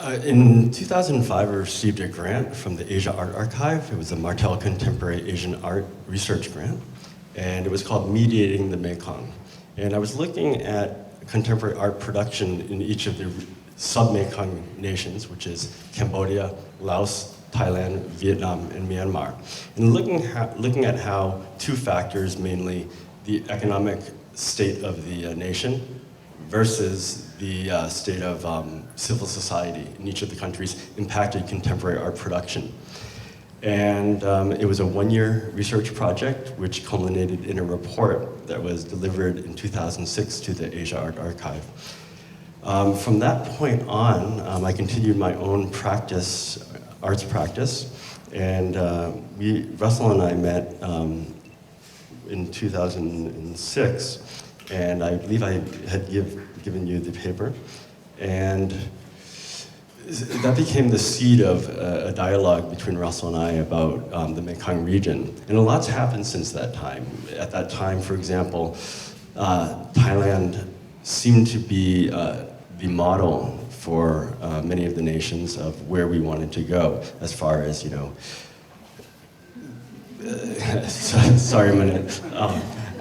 In 2005, I received a grant from the Asia Art Archive. It was a Martel Contemporary Asian Art Research Grant, and it was called Mediating the Mekong. And I was looking at contemporary art production in each of the sub-Mekong nations, which is Cambodia, Laos, Thailand, Vietnam, and Myanmar. And looking at how two factors, mainly the economic state of the nation versus the state of civil society in each of the countries, impacted contemporary art production. And it was a one-year research project which culminated in a report that was delivered in 2006 to the Asia Art Archive. From that point on, I continued my own practice, arts practice, and Russell and I met in 2006, and I believe I had given you the paper, and that became the seed of a dialogue between Russell and I about the Mekong region. And a lot's happened since that time. At that time, for example, Thailand seemed to be the model for many of the nations of where we wanted to go, as far as, you know, sorry a minute,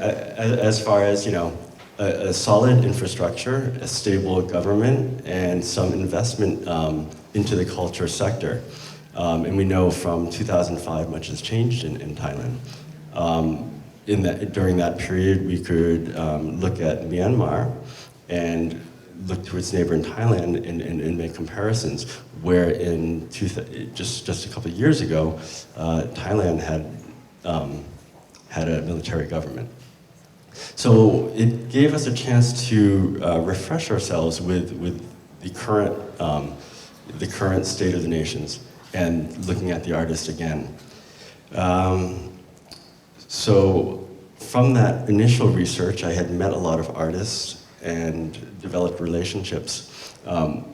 as far as, you know, a solid infrastructure, a stable government, and some investment into the culture sector. And we know from 2005 much has changed in Thailand. During that period, we could look at Myanmar and look to its neighbor in Thailand and make comparisons, where in just a couple of years ago, Thailand had a military government. So it gave us a chance to refresh ourselves with the current state of the nations and looking at the artist again. So from that initial research, I had met a lot of artists and developed relationships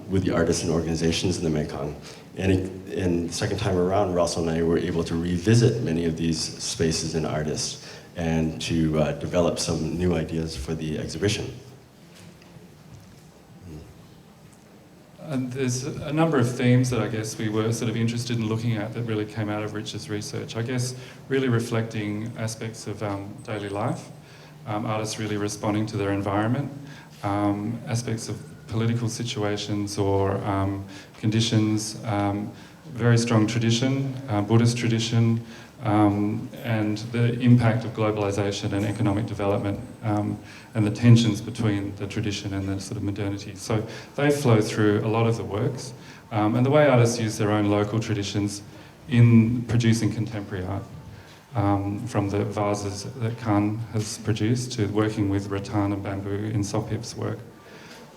with the artists and organizations in the Mekong. And the second time around, Russell and I were able to revisit many of these spaces and artists and to develop some new ideas for the exhibition. And there's a number of themes that I guess we were sort of interested in looking at that really came out of Rich's research. I guess really reflecting aspects of daily life, artists really responding to their environment, aspects of political situations or conditions, very strong tradition, Buddhist tradition, and the impact of globalization and economic development, and the tensions between the tradition and the sort of modernity. So they flow through a lot of the works, and the way artists use their own local traditions in producing contemporary art, from the vases that Khan has produced to working with rattan and bamboo in Sopheap's work.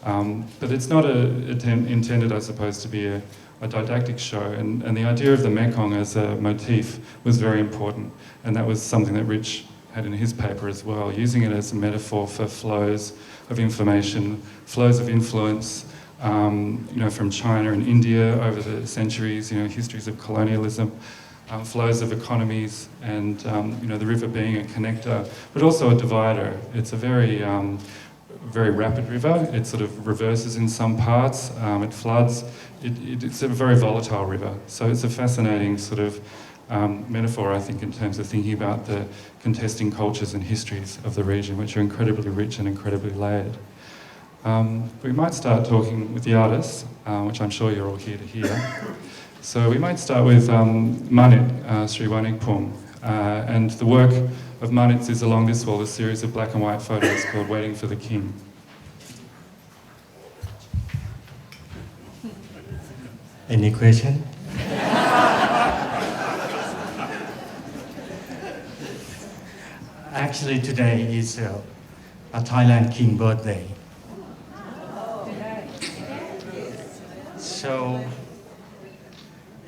But it's not intended, I suppose, to be a didactic show, and the idea of the Mekong as a motif was very important, and that was something that Rich had in his paper as well, using it as a metaphor for flows of information, flows of influence, you know, from China and India over the centuries, you know, histories of colonialism, flows of economies, and you know, the river being a connector, but also a divider. It's a very rapid river. It sort of reverses in some parts. It floods. It's a very volatile river. So it's a fascinating sort of metaphor, I think, in terms of thinking about the contesting cultures and histories of the region, which are incredibly rich and incredibly layered. We might start talking with the artists, which I'm sure you're all here to hear. So we might start with Manit Sriwanichpoom, and the work of Manit's is along this wall, a series of black and white photos called Waiting for the King. Any question? Actually, today is a Thailand King birthday. So,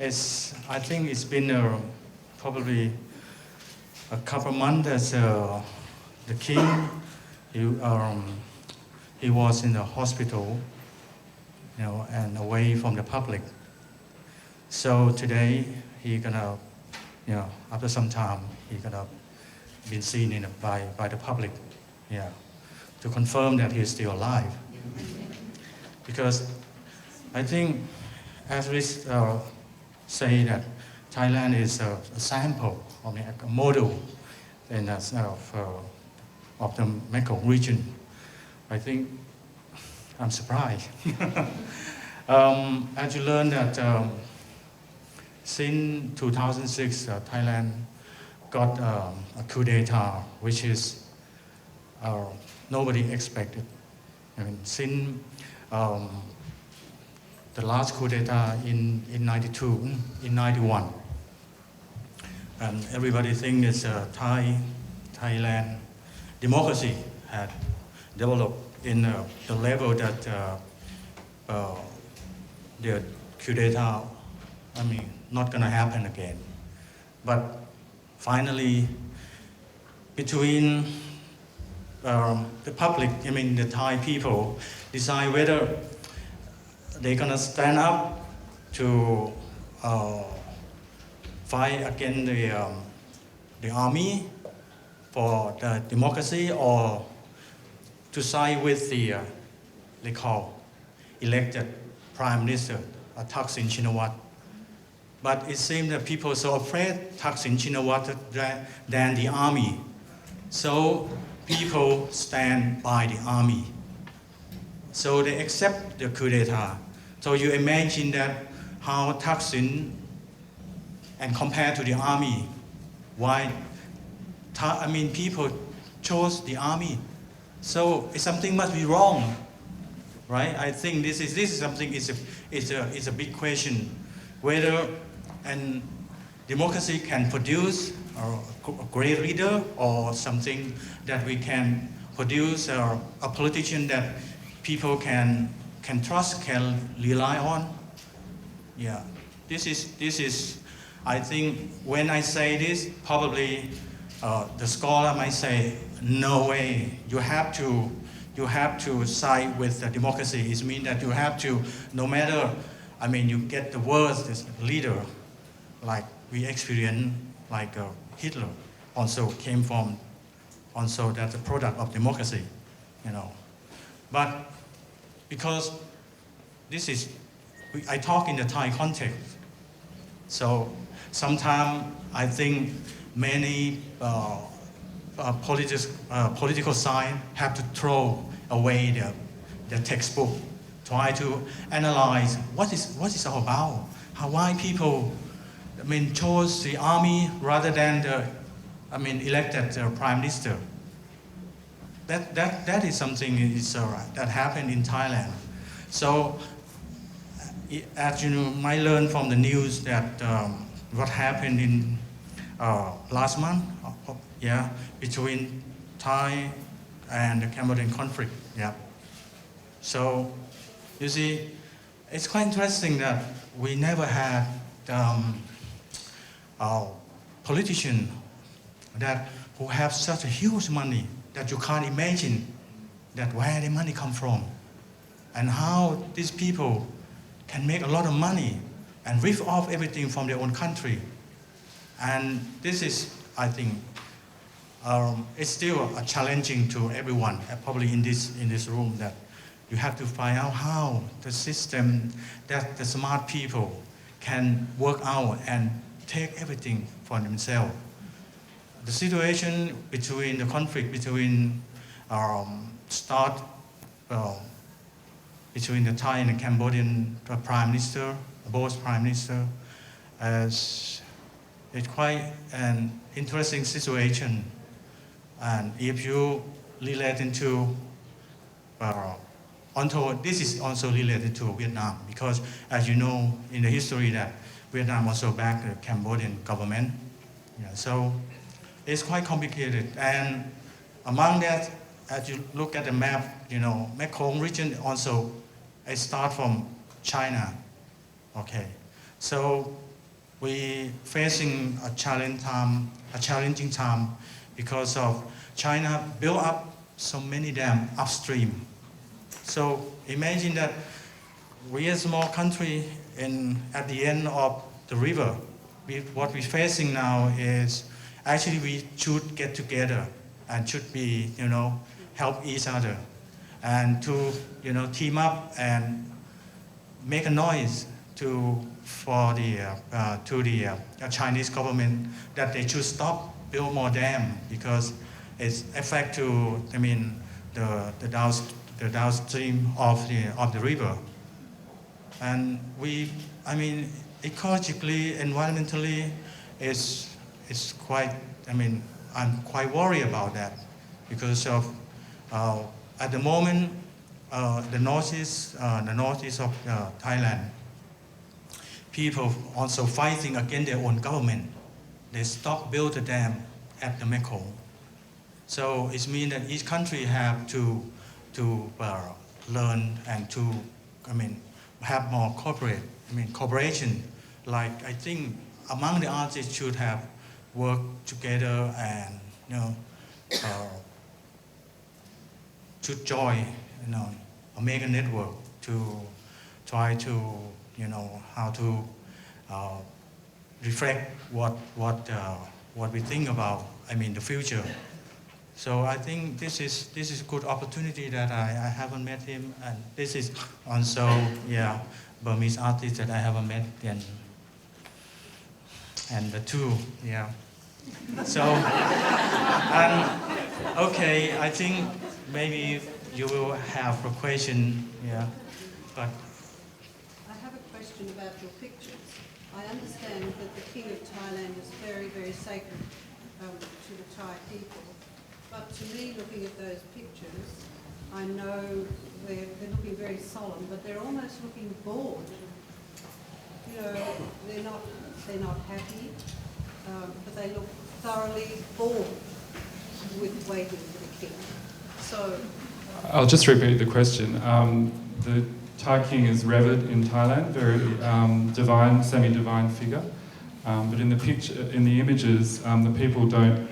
I think it's been probably a couple of months as the king. He was in the hospital, you know, and away from the public. So today he gonna, you know, after some time he gonna be seen by the public, yeah, to confirm that he's still alive. Because I think as we say that Thailand is a sample, I mean, a model in of the Mekong region, I think I'm surprised. As you learn that since 2006, Thailand got a coup d'etat, which is nobody expected. I mean, since the last coup d'etat in 92, in 91, and everybody thinks it's Thailand democracy had developed in the level that the coup d'etat, I mean, not going to happen again. But finally, between the public, I mean the Thai people, decide whether they're going to stand up to fight against the army for the democracy, or to side with the, they call, elected Prime Minister, Thaksin Shinawatra. But it seems that people are so afraid Thaksin Shinawatra than the army. So people stand by the army. So they accept the coup d'etat. So you imagine that how Thaksin, and compared to the army, why, I mean, people chose the army. So something must be wrong, right? I think this is something, is a big question, whether and democracy can produce a great leader, or something that we can produce a politician that people can trust, can rely on. Yeah, this is. I think when I say this, probably the scholar might say, no way. You have to side with the democracy. It means that you have to, no matter, I mean, you get the worst leader, like we experienced, like Hitler, also came from, also that's a product of democracy, you know. But because this is, I talk in the Thai context, so sometimes I think many political science have to throw away the textbook, try to analyze what is all about, why people, I mean, chose the army rather than elected prime minister. That is something that happened in Thailand. So, as you might learn from the news that what happened in last month, yeah, between Thai and the Cambodian conflict, yeah. So, you see, it's quite interesting that we never had politicians who have such a huge money that you can't imagine that where the money come from, and how these people can make a lot of money and rip off everything from their own country. And this is, I think, it's still challenging to everyone, probably in this room, that you have to find out how the system that the smart people can work out and take everything for themselves. The situation between the conflict between between the Thai and the Cambodian prime minister, both prime minister, it's quite an interesting situation. And if you relate into, this is also related to Vietnam, because as you know in the history that Vietnam also backed the Cambodian government. Yeah, so it's quite complicated. And among that, as you look at the map, you know, Mekong region also, it starts from China. Okay, so we facing a challenging time because of China built up so many dams upstream. So imagine that we as a small country, at the end of the river, what we're facing now is actually we should get together and should be, you know, help each other, and to, you know, team up and make a noise for the Chinese government that they should stop build more dam because it's affect to the downstream of the river. And ecologically, environmentally, it's quite. I'm quite worried about that because of at the moment the northeast of Thailand, people also fighting against their own government. They stop build the dam at the Mekong. So it means that each country have to learn and to have more cooperation. Like I think among the artists should have work together and should join a mega network to try to how to reflect what we think about the future. So I think this is a good opportunity that I haven't met him, and this is also Burmese artist that I haven't met, and the two So okay, I think maybe you will have a question, but I have a question about your pictures. I understand that the King of Thailand is very, very sacred to the Thai people. But to me, looking at those pictures, I know they're looking very solemn, but they're almost looking bored. They're not happy, but they look thoroughly bored with waiting for the king. So I'll just repeat the question. The Thai king is revered in Thailand, very divine, semi-divine figure. But in the picture, in the images, the people don't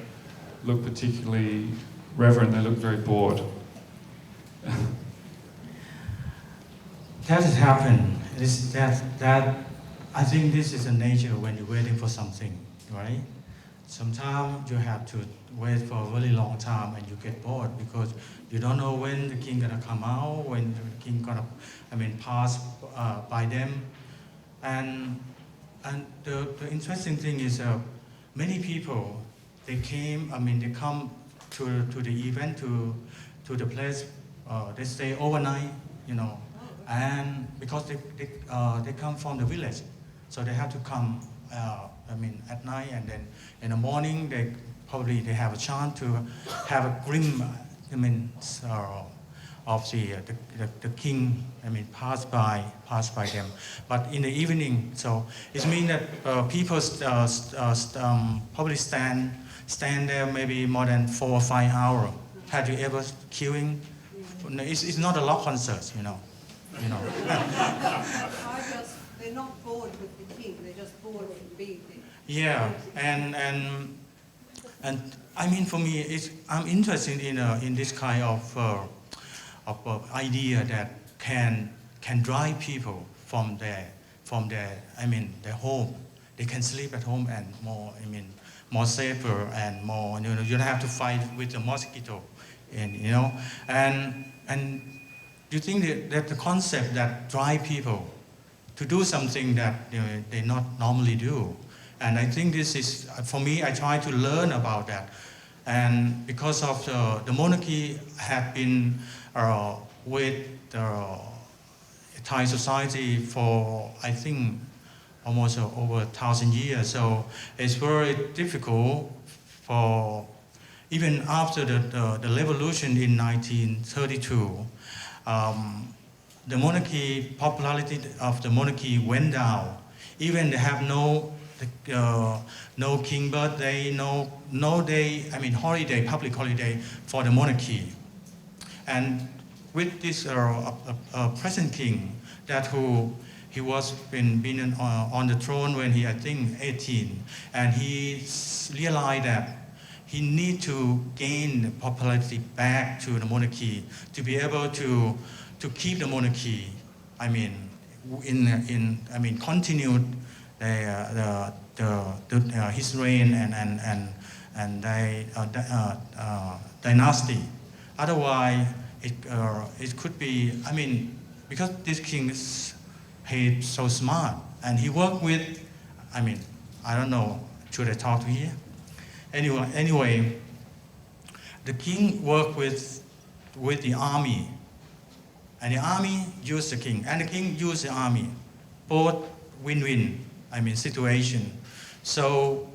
look particularly reverent. They look very bored. That has happened. I think this is the nature when you're waiting for something, right? Sometimes you have to wait for a really long time and you get bored because you don't know when the king gonna come out, when the king gonna, pass by them. And the interesting thing is many people, they come to the event, to the place, they stay overnight, and because they come from the village, so they have to come at night, and then in the morning they have a chance to have a grim of the king pass by them. But in the evening, so it means that people probably stand there maybe more than 4 or 5 hours. Have you ever queuing? It's not a rock concert, they're not bored with the king. They're just bored with being there. Yeah, and for me, I'm interested in this kind of idea that can drive people from their home. They can sleep at home and more safer and more. You don't have to fight with the mosquito, and do you think that the concept that drive people to do something that they not normally do? And I think this is, for me, I try to learn about that. And because of the monarchy had been with the Thai society for, I think, almost over 1,000 years. So it's very difficult for, even after the revolution in 1932, the monarchy, popularity of the monarchy went down. Even they have no king birthday, no day, holiday, public holiday for the monarchy. And with this present king, he was been on the throne when he, I think, 18, and he realized that he need to gain popularity back to the monarchy to be able to keep the monarchy. Continue his reign and dynasty. Otherwise, it could be. Because this king he's so smart. And he worked with, I mean, I don't know, should I talk to here? Anyway, the king worked with the army. And the army used the king, and the king used the army. Both win-win, I mean, situation. So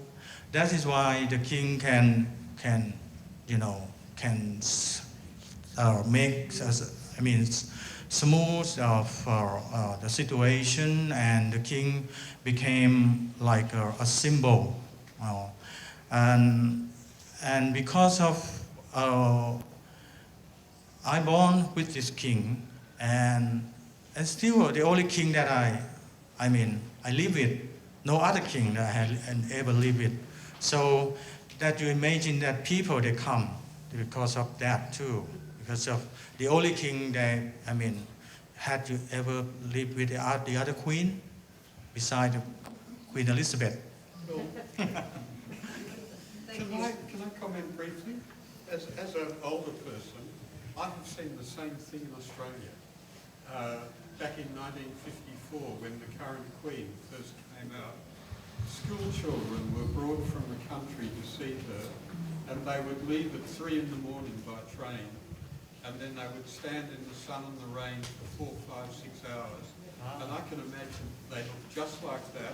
that is why the king can make, I mean, smooth of the situation, and the king became like a symbol. And because of I born with this king, and still the only king that I live with, no other king that I had ever lived with. So that you imagine that people, they come because of that too, because of the only king that, had you ever lived with the other queen, besides Queen Elizabeth? Can I comment briefly? As an older person, I have seen the same thing in Australia. Back in 1954, when the current Queen first came out, school children were brought from the country to see her, and they would leave at 3 in the morning by train, and then they would stand in the sun and the rain for 4, 5, 6 hours. And I can imagine they look just like that.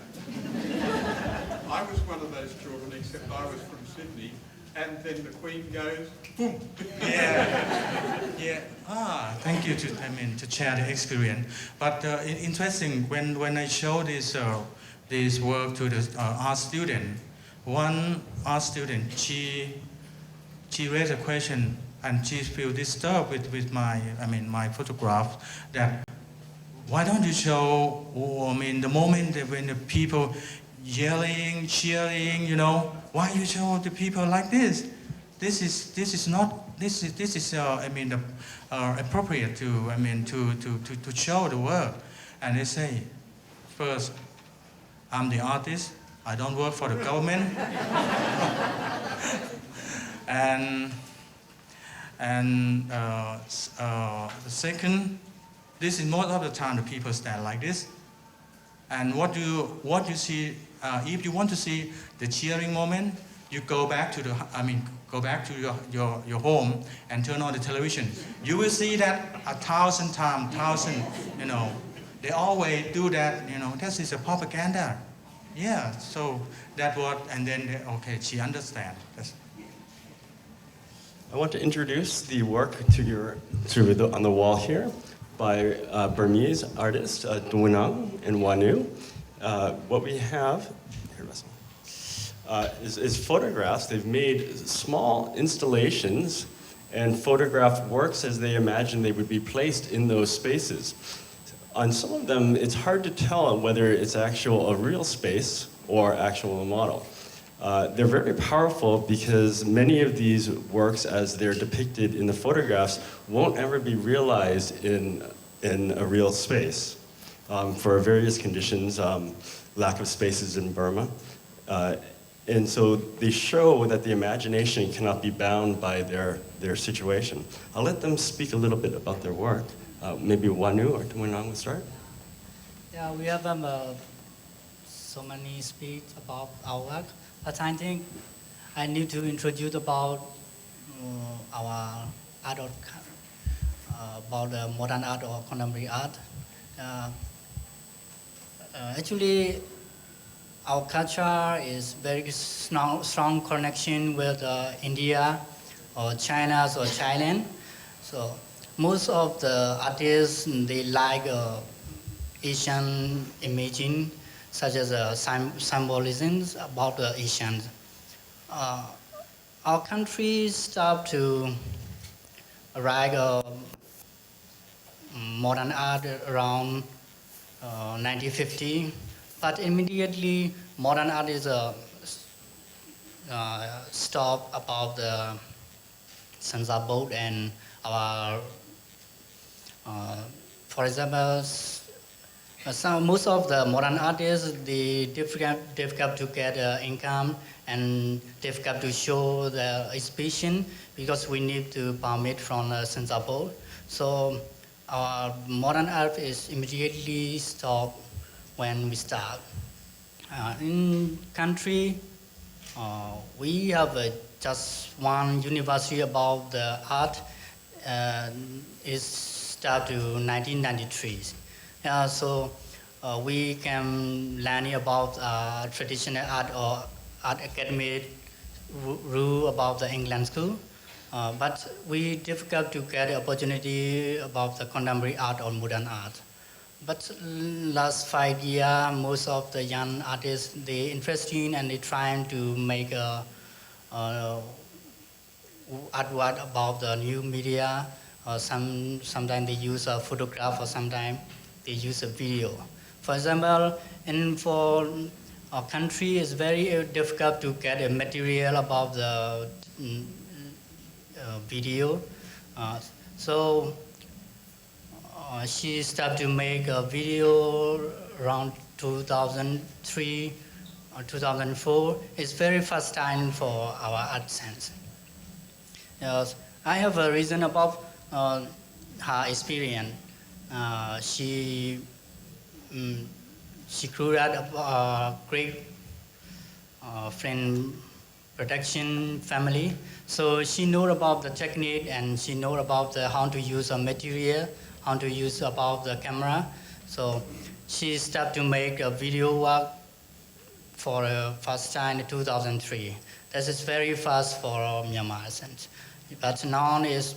I was one of those children, except I was from Sydney, and then the Queen goes, boom. Yeah. Thank you to share the experience. But interesting, when I show this work to the art student, one art student, she raised a question, and she feels disturbed with my photograph, that why don't you show, the moment that when the people yelling, cheering, why you show the people like this? This is appropriate to show the work. And they say, first, I'm the artist. I don't work for the government. The second, this is most of the time the people stand like this. And what you see, if you want to see the cheering moment, you go back to your home and turn on the television. You will see that 1,000 times, they always do that. That is a propaganda. Yeah. So that what, and then she understands. I want to introduce the work on the wall here by Burmese artists Aung and Wanu. What we have here, is photographs. They've made small installations and photographed works as they imagine they would be placed in those spaces. On some of them, it's hard to tell whether it's a real space or actual model. They're very powerful because many of these works, as they're depicted in the photographs, won't ever be realized in a real space for various conditions, lack of spaces in Burma. And so they show that the imagination cannot be bound by their situation. I'll let them speak a little bit about their work. Maybe Wanu or Tumunang will start. Yeah, we have so many speak about our work, but I think I need to introduce about our art, about modern art or contemporary art. Actually, our culture is very strong connection with India or China or Thailand. So most of the artists, they like Asian imaging, such as symbolisms about the Asians. Our country started to write modern art around 1950, but immediately modern art is stop about the censor board and our, for example, most of the modern artists, they difficult to get income and difficult to show the exhibition because we need to permit from the censor board. So our modern art is immediately stopped when we start. In country, we have just one university about the art. It started to 1993. So we can learn about traditional art or art academy rule about the England school. But we difficult to get the opportunity about the contemporary art or modern art. But last 5 years, most of the young artists, they interested and they trying to make a artwork about the new media. Sometimes they use a photograph or sometimes they use a video. For example, for our country, it's very difficult to get a material about the video. So she started to make a video around 2003 or 2004. It's very first time for our art sense. Yes, I have a reason about her experience. She grew up a great friend production family, so she know about the technique and she know about how to use a material, how to use about the camera. So she started to make a video work for the first time in 2003. This is very fast for Myanmar, but now is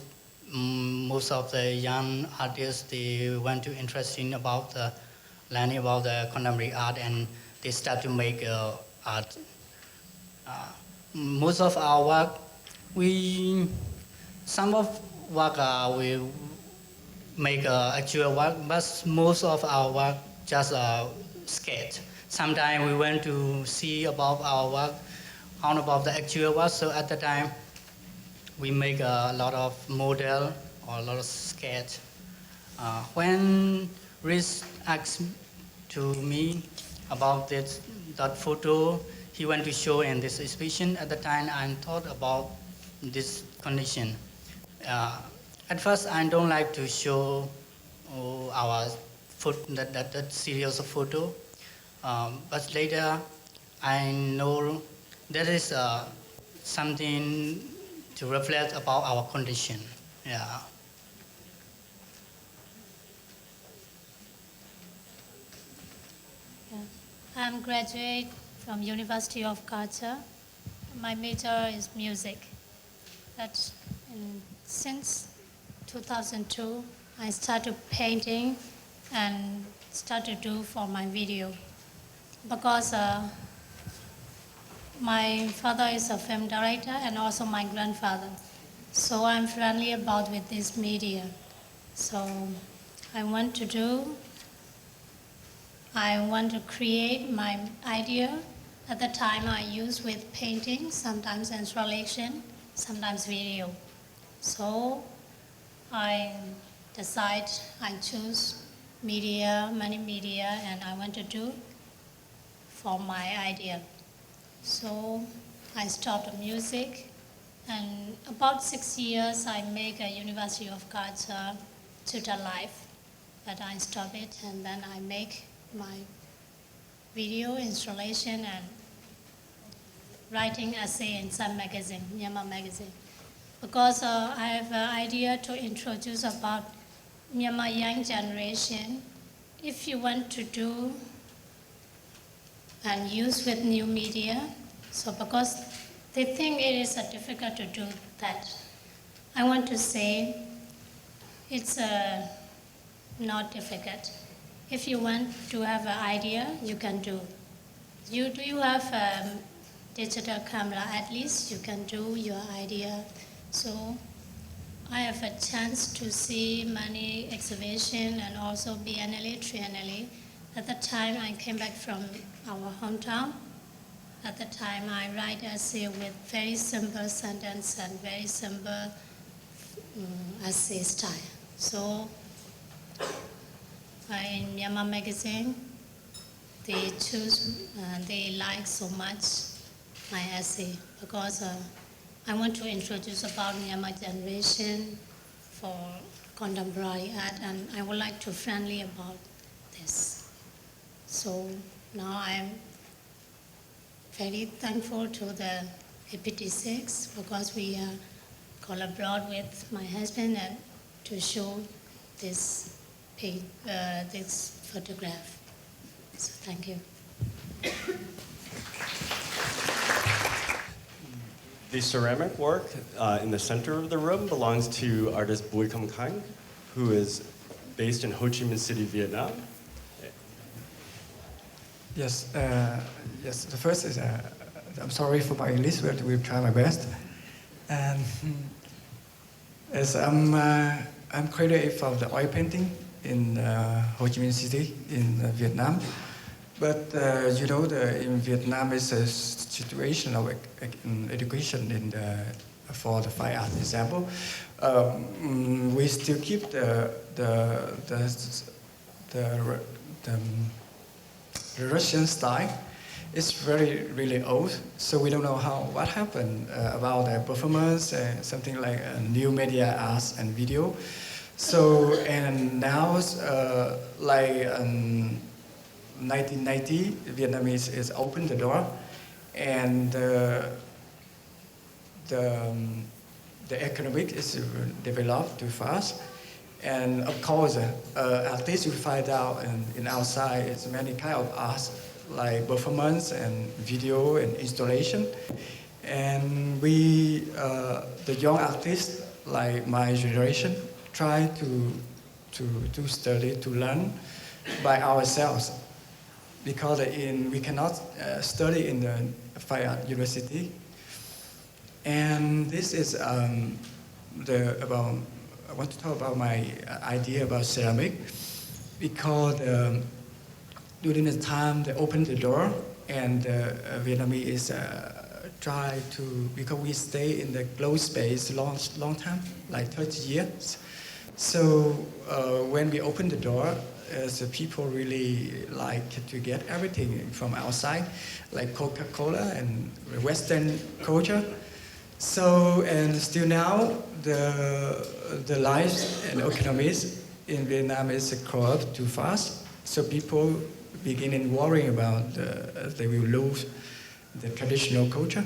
most of the young artists, they want to interesting about the learning about the contemporary art and they start to make art. Most of our work, some of work we make actual work, but most of our work just sketch. Sometimes we want to see about our work, how about the actual work, so at the time we make a lot of model or a lot of sketch. When Rhys asked to me about that photo, he went to show in this exhibition. At the time, I thought about this condition. At first, I don't like to show our that series of photo, but later I know there is something to reflect about our condition. Yeah. I'm graduate from University of Culture. My major is music. Since 2002, I started painting and started to do for my video. Because my father is a film director and also my grandfather. So I'm friendly about with this media. So I want to create my idea. At the time I use with painting, sometimes installation, sometimes video. So I choose media, many media, and I want to do for my idea. So I started music, and about 6 years I make a University of Culture tutor life, but I stop it and then I make my video installation and writing essay in some magazine, Myanmar magazine. Because I have an idea to introduce about Myanmar young generation. If you want to do and use with new media, so because they think it is difficult to do that. I want to say it's not difficult. If you want to have an idea, you can do. Do you have a digital camera? At least you can do your idea. So I have a chance to see many exhibitions and also Biennale, Triennial. At the time I came back from our hometown. At the time I write essay with very simple sentence and very simple essay style. So in Myanmar magazine, they choose, they like so much my essay because I want to introduce about Myanmar generation for contemporary art, and I would like to friendly about this. So now I'm very thankful to the APT6 because we collaborate with my husband and to show this this photograph. So thank you. The ceramic work in the center of the room belongs to artist Bùi Công Khánh, who is based in Ho Chi Minh City, Vietnam. Yes, yes. The first is I'm sorry for my English, but we'll try my best. And as I'm creative from the oil painting in Ho Chi Minh City in Vietnam. But you know, in Vietnam is a situation of education for the fine art example. We still keep the Russian style. It's really old, so we don't know what happened about the performance, something like new media arts and video. So and now like 1990, Vietnamese is opened the door, and the economic is developed too fast. And of course, artists will find out in outside it's many kind of arts like performance and video and installation. And we, the young artists like my generation, try to study, to learn by ourselves. Because we cannot study in the fine art university. And this is I want to talk about my idea about ceramic, because during the time they opened the door, and Vietnamese try to, because we stay in the closed space long time, like 30 years. So when we opened the door, the people really like to get everything from outside, like Coca-Cola and Western culture. So, and still now, the lives and economies in Vietnam is corrupt too fast. So people begin worrying about they will lose the traditional culture.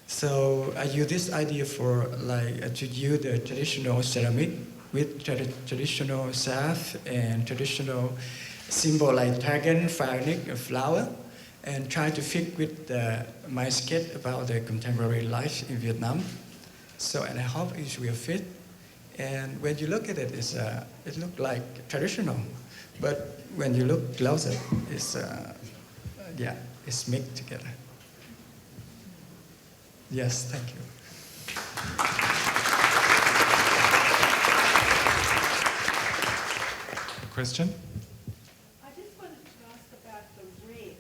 So I use this idea for to use the traditional ceramic with traditional staff and traditional symbol like dragon, phoenix, a flower, and try to fit with my sketch about the contemporary life in Vietnam. So, and I hope it will fit. And when you look at it, it looks like traditional, but when you look closer, it's it's mixed together. Yes, thank you. Question? I just wanted to ask about the red.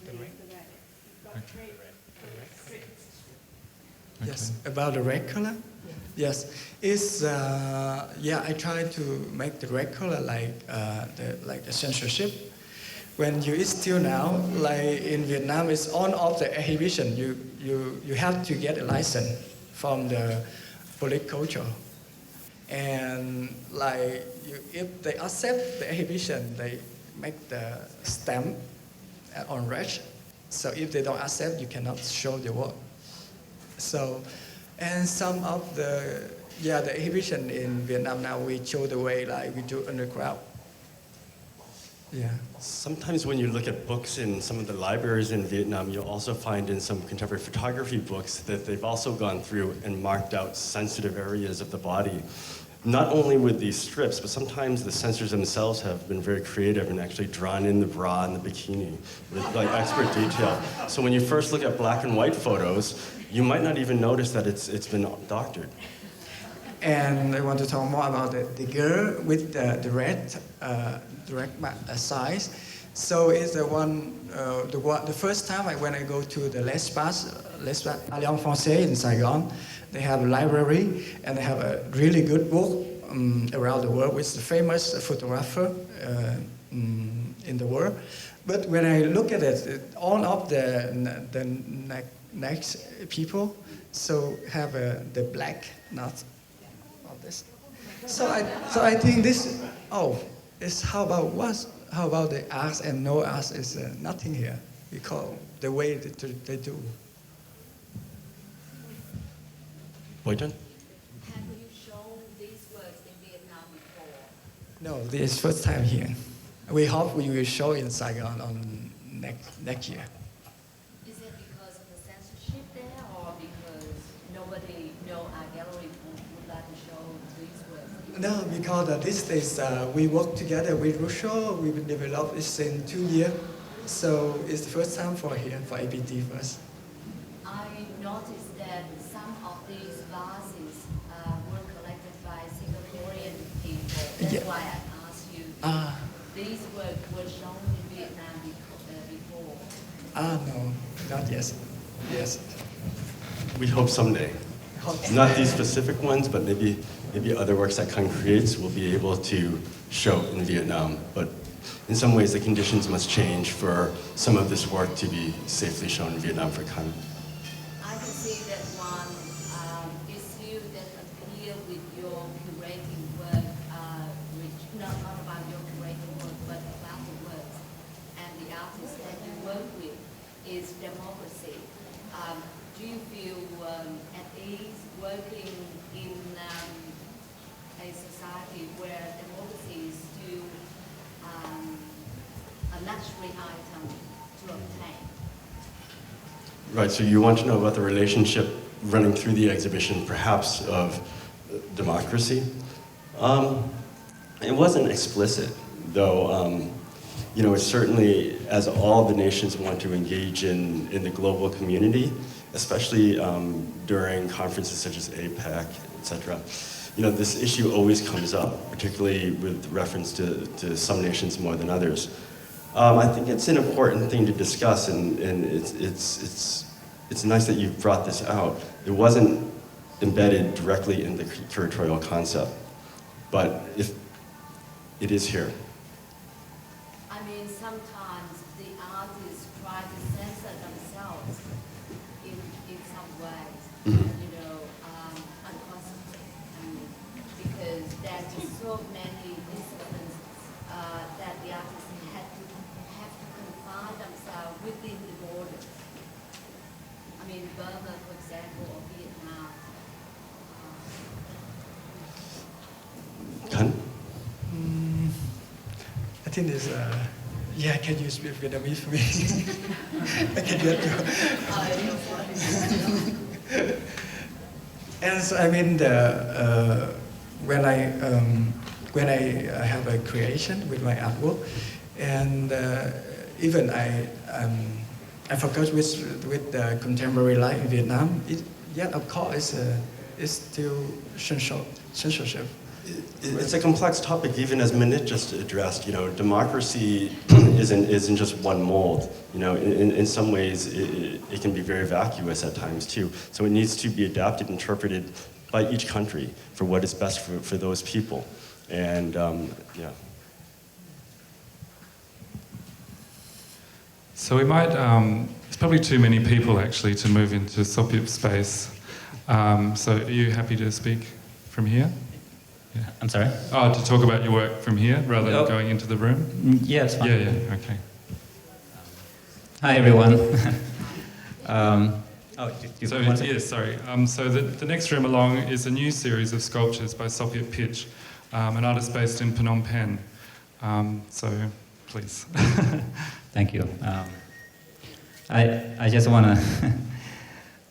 The red? You've got red strips. Yes, about the red color. Yes, it's I try to make the red color like the censorship. When you still now, like in Vietnam, it's on of the exhibition. You have to get a license from the police culture. And if they accept the exhibition, they make the stamp on red. So if they don't accept, you cannot show the work. So, and some of the exhibition in Vietnam now, we show the way like we do underground. Yeah. Sometimes when you look at books in some of the libraries in Vietnam, you'll also find in some contemporary photography books that they've also gone through and marked out sensitive areas of the body. Not only with these strips, but sometimes the censors themselves have been very creative and actually drawn in the bra and the bikini with like expert detail. So when you first look at black and white photos, you might not even notice that it's been doctored. And I want to talk more about the girl with the red size. So it's the first time when I go to the L'Espace Alliance Française in Saigon, they have a library and they have a really good book around the world with the famous photographer in the world. But when I look at it, all of the next people so have the black, not this. So I think this. Oh, it's how about what? How about the arts and no arts is nothing here because the way that they do. Boyton? Have you shown these works in Vietnam before? No, this is first time here. We hope we will show in Saigon on next year. Is it because of the censorship there, or because no art gallery would like to show these works? No, because this is we work together with Rousseau. We will develop this in 2 years, so it's the first time for here for APT first. I noticed that some of these vases were collected by Singaporean people. That's Yeah. why I asked you. These works were shown in Vietnam before. No, not yet. Yes. We hope someday. Hope- Not these specific ones, but maybe other works that Khánh creates will be able to show in Vietnam. But in some ways, the conditions must change for some of this work to be safely shown in Vietnam for Khánh. I can see that one issue that appear with your curating work, which not about your curating work, but about the works and the artists that you work with is democracy. Do you feel at ease working in a society where democracy is still a luxury item to obtain? Right, so you want to know about the relationship running through the exhibition, perhaps, of democracy? It wasn't explicit, though, it's certainly, as all the nations want to engage in the global community, especially during conferences such as APEC, etc. This issue always comes up, particularly with reference to some nations more than others. I think it's an important thing to discuss, and it's nice that you've brought this out. It wasn't embedded directly in the curatorial concept, but if it is here. I mean, sometimes the artists try to censor themselves in some ways, unconsciously. Because there's just so many disciplines that the artists have to confine themselves within the borders. I mean, Burma, for example, or Vietnam. Khánh? I think it's can you speak Vietnamese for me? I can get you. And so, I mean, when I have a creation with my artwork, and even I focus with the contemporary life in Vietnam. Yet, of course, it's still censorship. It's a complex topic, even as Manit just addressed. Democracy isn't just one mold. In some ways, it can be very vacuous at times too. So it needs to be adapted, interpreted by each country for what is best for those people. And yeah. So we might, it's probably too many people actually to move into Sopheap space. So are you happy to speak from here? Yeah. I'm sorry? Oh, to talk about your work from here rather than going into the room? Yeah, it's fine. Yeah, okay. Hi, everyone. So the next room along is a new series of sculptures by Sopheap Pich, an artist based in Phnom Penh. So, please. Thank you. I just want to,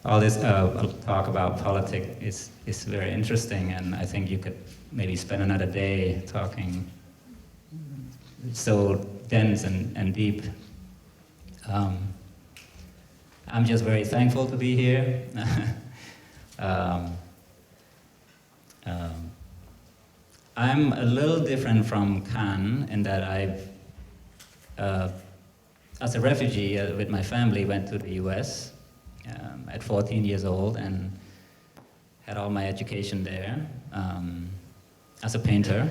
all this talk about politics is very interesting, and I think you could maybe spend another day talking. It's so dense and deep. I'm just very thankful to be here. I'm a little different from Khan in that I've, as a refugee with my family, went to the US at 14 years old and had all my education there as a painter.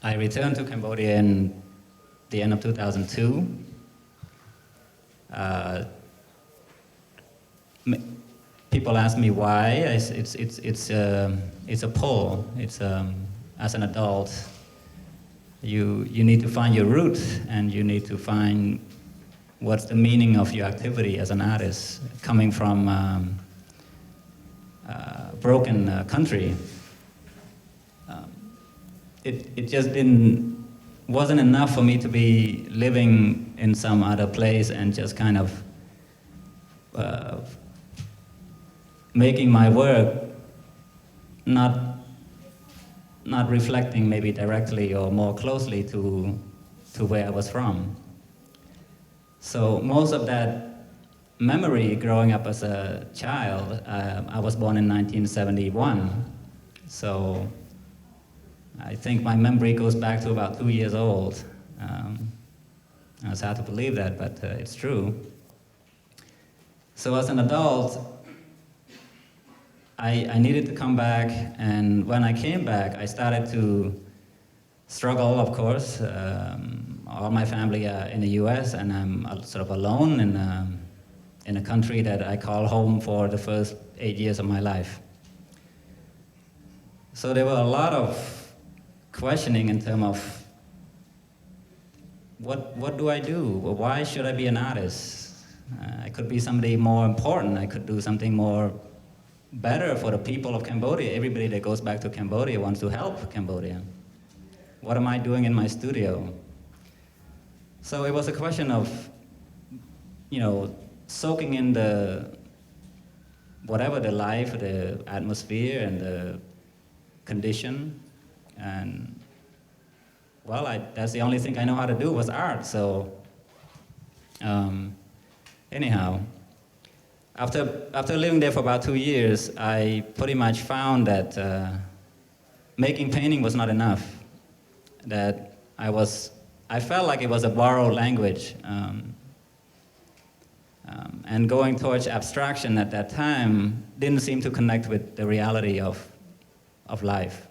I returned to Cambodia in the end of 2002. people ask me why, it's a pull. It's as an adult, you need to find your roots, and you need to find what's the meaning of your activity as an artist, coming from a broken country. It just wasn't enough for me to be living in some other place and just kind of making my work not reflecting maybe directly or more closely to where I was from. So most of that memory growing up as a child, I was born in 1971, so I think my memory goes back to about 2 years old. It's hard to believe that, but it's true. So as an adult, I needed to come back, and when I came back, I started to struggle, of course. All my family are in the US, and I'm sort of alone in a country that I call home for the first 8 years of my life. So there were a lot of questioning in terms of what do I do? Why should I be an artist? I could be somebody more important. I could do something more better for the people of Cambodia. Everybody that goes back to Cambodia wants to help Cambodia. What am I doing in my studio? So it was a question of, soaking in whatever the life, the atmosphere, and the condition. And well, that's the only thing I know how to do was art. So anyhow, after living there for about 2 years, I pretty much found that making painting was not enough. That I felt like it was a borrowed language. And going towards abstraction at that time didn't seem to connect with the reality of life.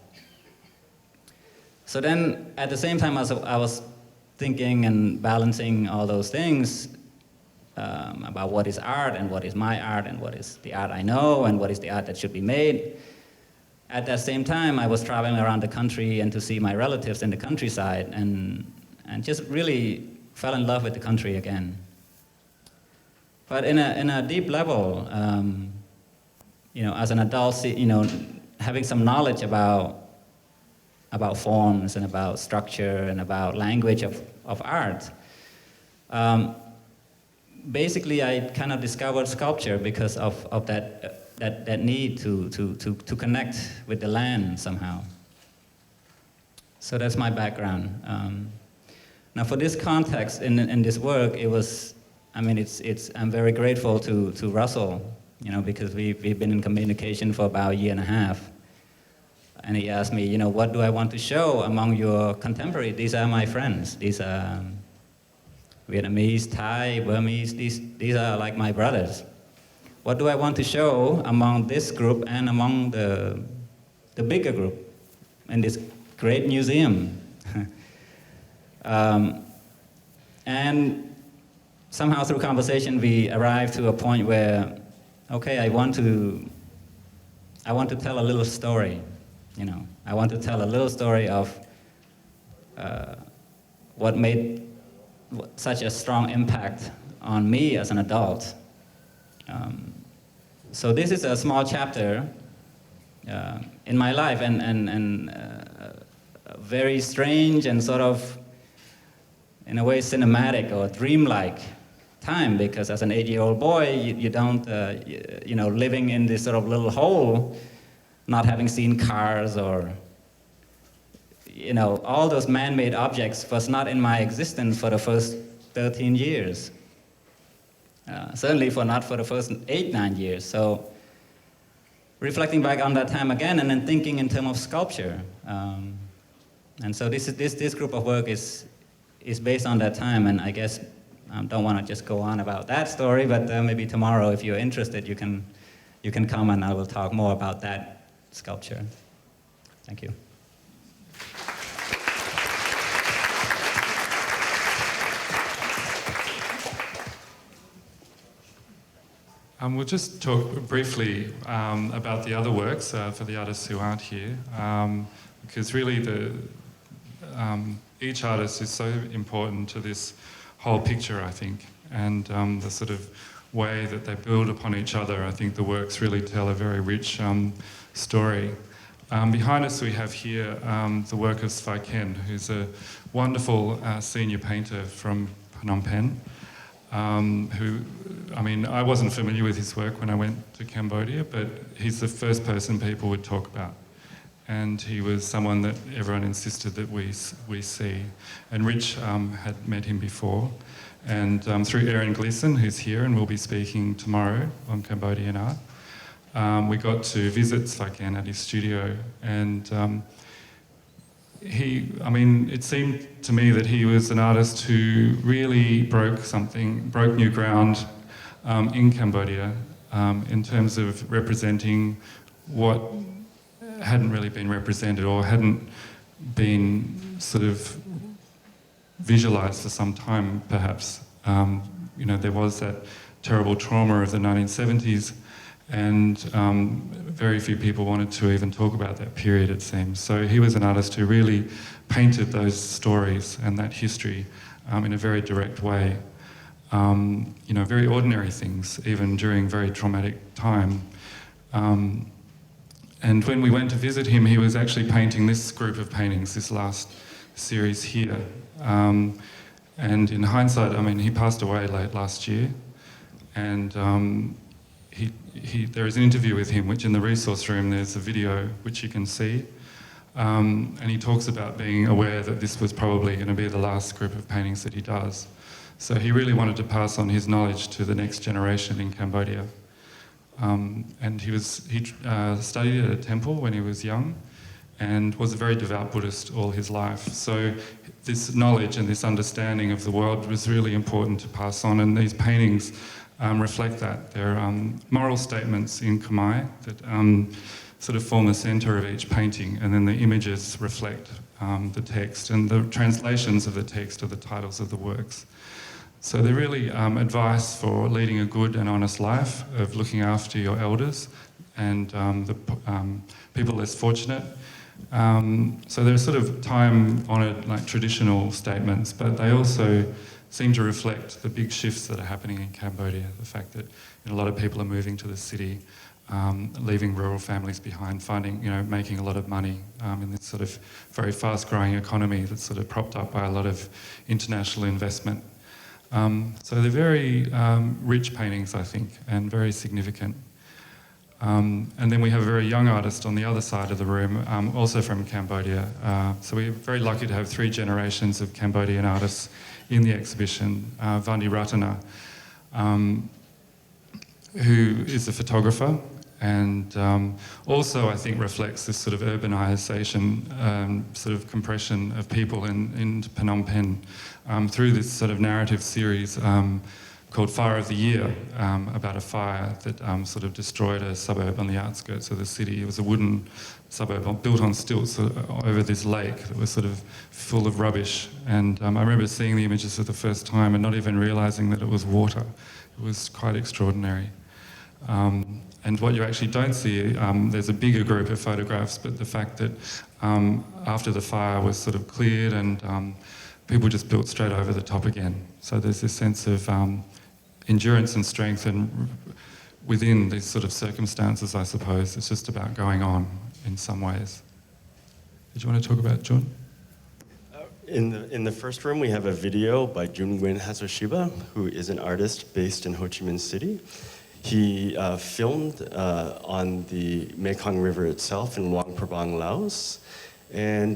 So then, at the same time as I was thinking and balancing all those things about what is art and what is my art and what is the art I know and what is the art that should be made, at that same time I was traveling around the country and to see my relatives in the countryside and just really fell in love with the country again. But in a deep level, as an adult, having some knowledge about forms and about structure and about language of art, basically I kind of discovered sculpture because of that need to connect with the land somehow. So that's my background. Now for this context in this work, I'm very grateful to Russell, because we've been in communication for about a year and a half. And he asked me, what do I want to show among your contemporaries? These are my friends. These are Vietnamese, Thai, Burmese. These are like my brothers. What do I want to show among this group and among the bigger group in this great museum? And somehow through conversation we arrived to a point where, okay, I want to tell a little story. I want to tell a little story of what made such a strong impact on me as an adult. So this is a small chapter in my life, and a very strange and sort of, in a way, cinematic or dreamlike time, because as an 8-year-old boy, you don't, living in this sort of little hole, not having seen cars or, all those man-made objects was not in my existence for the first 13 years. Certainly not for the first 8-9 years. So reflecting back on that time again and then thinking in terms of sculpture. And so this group of work is based on that time, and I guess I don't want to just go on about that story, but maybe tomorrow, if you're interested, you can come and I will talk more about that sculpture. Thank you. We'll just talk briefly about the other works for the artists who aren't here, because really each artist is so important to this whole picture, I think, and the sort of way that they build upon each other. I think the works really tell a very rich story. Behind us we have here the work of Svay Ken, who's a wonderful senior painter from Phnom Penh, who, I mean, I wasn't familiar with his work when I went to Cambodia, but he's the first person people would talk about. And he was someone that everyone insisted that we see. And Rich had met him before. And through Erin Gleeson, who's here and will be speaking tomorrow on Cambodian art, we got to visit Svay Ken at his studio. And it seemed to me that he was an artist who really broke new ground in Cambodia in terms of representing what hadn't really been represented or hadn't been sort of visualised for some time, perhaps. There was that terrible trauma of the 1970s, and very few people wanted to even talk about that period, it seems. So he was an artist who really painted those stories and that history in a very direct way. Very ordinary things, even during very traumatic time. And when we went to visit him, he was actually painting this group of paintings, this last series here. And in hindsight, he passed away late last year, and there is an interview with him, which in the resource room there's a video which you can see, and he talks about being aware that this was probably going to be the last group of paintings that he does. So he really wanted to pass on his knowledge to the next generation in Cambodia. And he studied at a temple when he was young and was a very devout Buddhist all his life. So this knowledge and this understanding of the world was really important to pass on, and these paintings reflect that. They're moral statements in Khmer that sort of form the centre of each painting, and then the images reflect the text, and the translations of the text are the titles of the works. So they're really advice for leading a good and honest life, of looking after your elders and the people less fortunate. So they're sort of time-honoured, like traditional statements, but they also seem to reflect the big shifts that are happening in Cambodia. The fact that a lot of people are moving to the city, leaving rural families behind, making a lot of money in this sort of very fast-growing economy that's sort of propped up by a lot of international investment. So they're very rich paintings, I think, and very significant. And then we have a very young artist on the other side of the room, also from Cambodia. So we're very lucky to have 3 generations of Cambodian artists in the exhibition. Vandy Rattana, who is a photographer, and also I think reflects this sort of urbanisation, sort of compression of people in Phnom Penh through this sort of narrative series called Fire of the Year, about a fire that sort of destroyed a suburb on the outskirts of the city. It was a wooden suburb built on stilts over this lake that was sort of full of rubbish. And I remember seeing the images for the first time and not even realising that it was water. It was quite extraordinary. And what you actually don't see, there's a bigger group of photographs, but the fact that after the fire was sort of cleared and people just built straight over the top again. So there's this sense of endurance and strength, and within these sort of circumstances, I suppose, it's just about going on in some ways. Did you want to talk about Jun? In the first room, we have a video by Jun Nguyen-Hatsushiba, who is an artist based in Ho Chi Minh City. He filmed on the Mekong River itself in Luang Prabang, Laos. And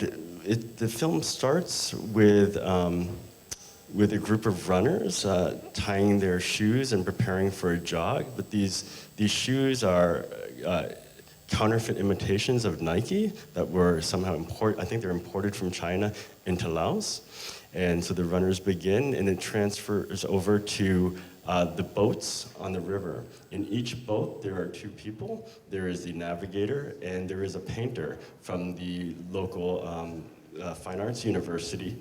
the film starts with a group of runners tying their shoes and preparing for a jog. But these shoes are counterfeit imitations of Nike that were somehow imported. I think they're imported from China into Laos. And so the runners begin, and it transfers over to the boats on the river. In each boat, there are 2 people. There is the navigator, and there is a painter from the local Fine Arts University.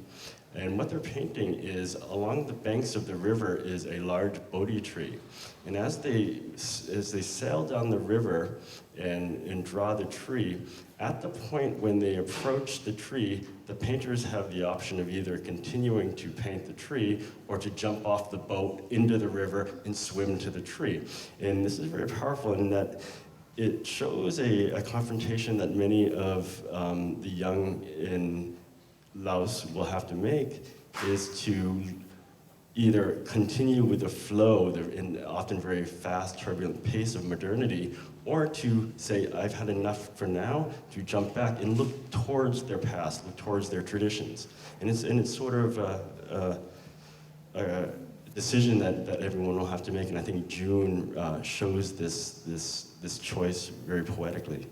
And what they're painting is along the banks of the river is a large Bodhi tree. And as they sail down the river and draw the tree, at the point when they approach the tree, the painters have the option of either continuing to paint the tree or to jump off the boat into the river and swim to the tree. And this is very powerful in that it shows a confrontation that many of the young in Laos will have to make, is to either continue with the flow, the often very fast, turbulent pace of modernity, or to say, I've had enough for now, to jump back and look towards their past, look towards their traditions. And it's sort of a decision that everyone will have to make, and I think Jun shows this choice very poetically.